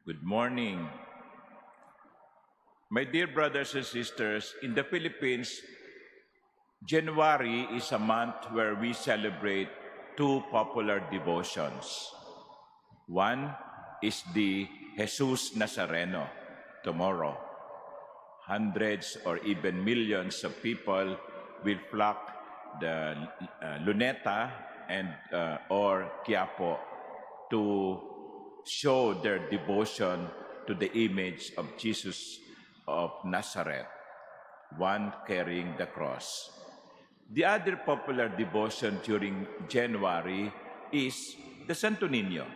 Good morning. My dear brothers and sisters, in the Philippines, January is a month where we celebrate two popular devotions. One is the Jesus Nazareno, tomorrow. Hundreds or even millions of people will flock the Luneta and or Quiapo to show their devotion to the image of Jesus of Nazareth, one carrying the cross. The other popular devotion during January is the Santo Niño.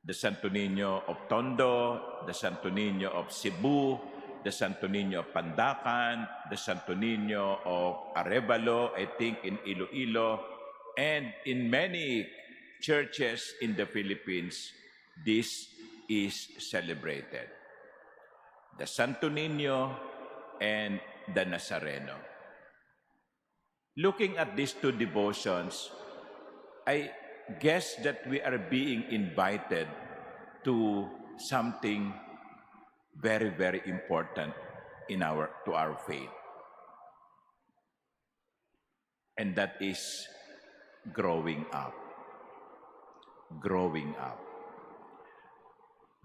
The Santo Niño of Tondo, the Santo Niño of Cebu, the Santo Niño of Pandacan, the Santo Niño of Arevalo, I think in Iloilo, and in many churches in the Philippines, this is celebrated. The Santo Niño and the Nazareno. Looking at these two devotions, I guess that we are being invited to something very, very important to our faith. And that is growing up. Growing up.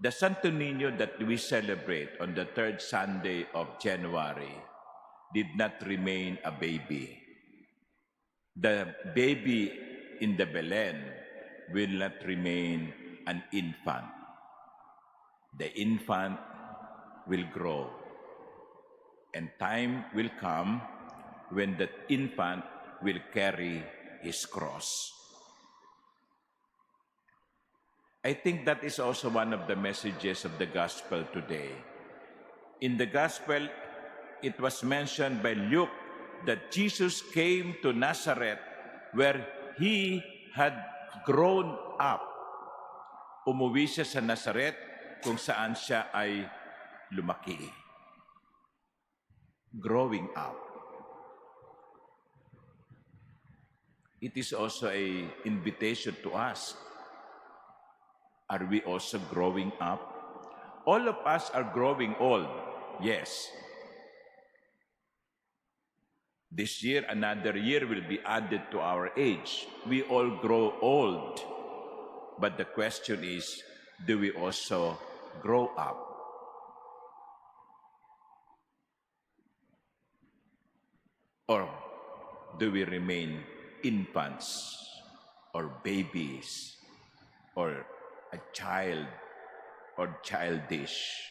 The Santo Niño that we celebrate on the third Sunday of January did not remain a baby. The baby in the Belen will not remain an infant. The infant will grow. And time will come when that infant will carry his cross. I think that is also one of the messages of the gospel today. In the gospel, it was mentioned by Luke that Jesus came to Nazareth where he had grown up. Umuwi siya sa Nazareth kung saan siya ay lumaki. Growing up. It is also an invitation to us. Are we also growing up? All of us are growing old, yes. This year, another year will be added to our age. We all grow old. But the question is, do we also grow up? Or do we remain infants or babies or a child or childish?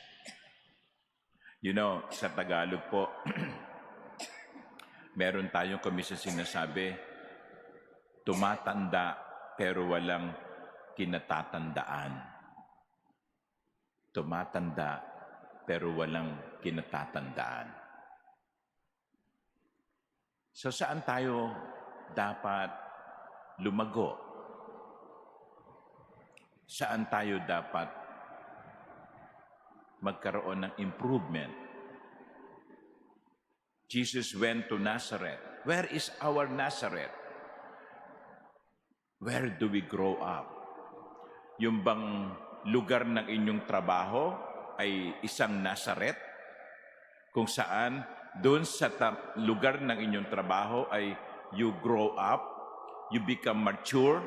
You know, sa Tagalog po, meron tayong komisa sinasabi, tumatanda pero walang kinatatandaan. Tumatanda pero walang kinatatandaan. So saan tayo dapat lumago? Saan tayo dapat magkaroon ng improvement? Jesus went to Nazareth. Where is our Nazareth? Where do we grow up? Yung bang lugar ng inyong trabaho ay isang Nazareth? Kung saan, doon sa lugar ng inyong trabaho ay you grow up, you become mature.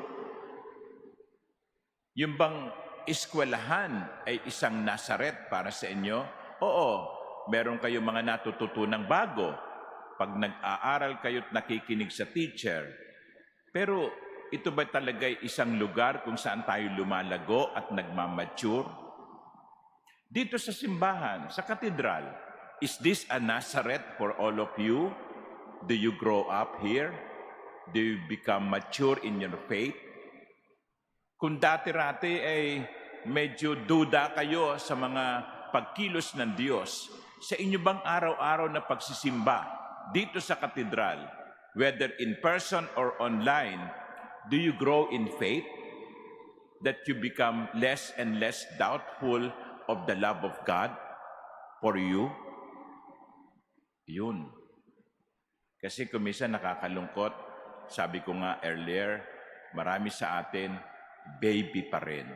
Yung bang eskwelahan ay isang Nazareth para sa inyo? Oo, meron kayong mga natututunang bago pag nag-aaral kayo't nakikinig sa teacher. Pero ito ba talaga isang lugar kung saan tayo lumalago at nagmamature? Dito sa simbahan, sa katedral, is this a Nazareth for all of you? Do you grow up here? Do you become mature in your faith? Kung dati-rati ay medyo duda kayo sa mga pagkilos ng Diyos, sa inyo bang araw-araw na pagsisimba dito sa katedral, whether in person or online, do you grow in faith that you become less and less doubtful of the love of God for you? Yun. Kasi kung minsan nakakalungkot, sabi ko nga earlier, marami sa atin, baby pa rin.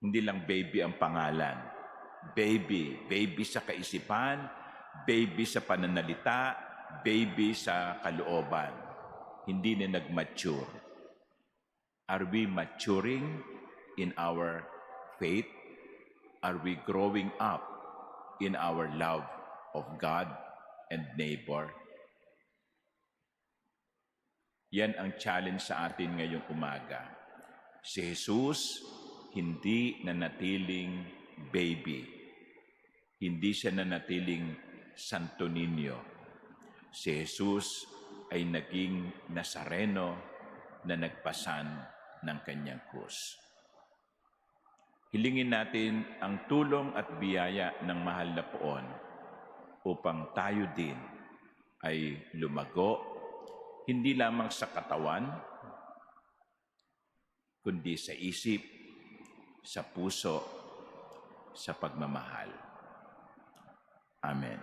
Hindi lang baby ang pangalan. Baby sa kaisipan, baby sa pananalita, baby sa kalooban. Hindi na nag-mature. Are we maturing in our faith? Are we growing up in our love of God and neighbor? Yan ang challenge sa atin ngayong umaga. Si Jesus hindi nanatiling baby. Hindi siya nanatiling Santo Niño. Si Jesus ay naging Nazareno na nagpasan ng kanyang krus. Hilingin natin ang tulong at biyaya ng mahal na Poon upang tayo din ay lumago, hindi lamang sa katawan, kundi sa isip, sa puso, sa pagmamahal. Amen.